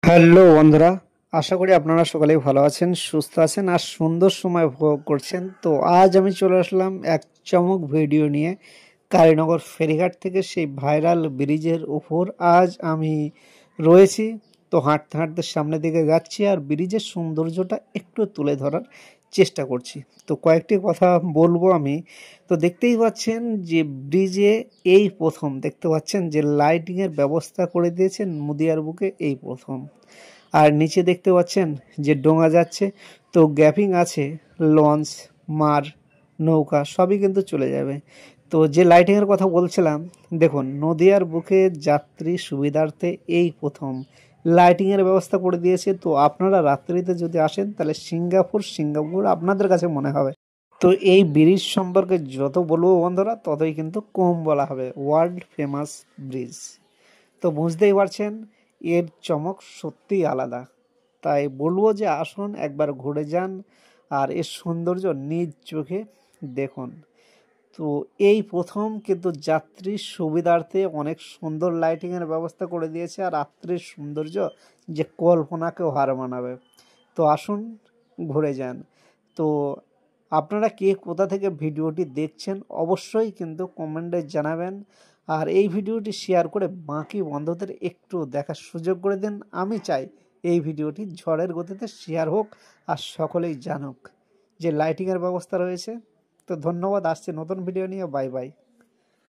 Hello বন্ধুরা, আশা করি আপনারা সকলেই ভালো আছেন, সুস্থ আছেন আর সুন্দর সময় উপভোগ করছেন। তো আজ আমি চলে আসলাম এক চমক ভিডিও নিয়ে। কালীনগর ফেরিঘাট থেকে সেই ভাইরাল ব্রিজের উপর আজ আমি রয়েছি। তো হাঁটতে হাঁটতে সামনের দিকে যাচ্ছি আর ব্রিজের সৌন্দর্যটা একটু তুলে ধরার চেষ্টা করছি। তো কয়েকটি কথা বলবো আমি। তো দেখতেই পাচ্ছেন যে ব্রিজে এই প্রথম দেখতে পাচ্ছেন যে লাইটিংয়ের ব্যবস্থা করে দিয়েছেন নদীয়ার বুকে এই প্রথম। আর নিচে দেখতে পাচ্ছেন যে ডোঙা যাচ্ছে, তো গ্যাপিং আছে, লঞ্চ, মার, নৌকা সবই কিন্তু চলে যাবে। তো যে লাইটিংয়ের কথা বলছিলাম, দেখুন নদীয়ার বুকে যাত্রী সুবিধার্থে এই প্রথম লাইটিংয়ের ব্যবস্থা করে দিয়েছে। তো আপনারা রাত্রিতে যদি আসেন তাহলে সিঙ্গাপুর আপনাদের কাছে মনে হবে। তো এই ব্রিজ সম্পর্কে যত বলবো বন্ধুরা ততই কিন্তু কম বলা হবে। ওয়ার্ল্ড ফেমাস ব্রিজ, তো বুঝতেই পারছেন এর চমক সত্যিই আলাদা। তাই বলবো যে আসুন একবার ঘুরে যান আর এর সৌন্দর্য নিজ চোখে দেখুন। তো এই প্রথম কিন্তু যাত্রীর সুবিধার্থে অনেক সুন্দর লাইটিংয়ের ব্যবস্থা করে দিয়েছে আর রাত্রির সৌন্দর্য যে কল্পনাকেও হার মানাবে। তো আসুন ঘুরে যান। তো আপনারা কে কোথা থেকে ভিডিওটি দেখছেন অবশ্যই কিন্তু কমেন্টে জানাবেন। আর এই ভিডিওটি শেয়ার করে বাকি বন্ধুদের একটু দেখার সুযোগ করে দিন। আমি চাই এই ভিডিওটি ঝড়ের গতিতে শেয়ার হোক আর সকলেই জানুক যে লাইটিংয়ের ব্যবস্থা রয়েছে। তো ধন্যবাদ, আসছে নতুন ভিডিও নিয়ে। Bye bye.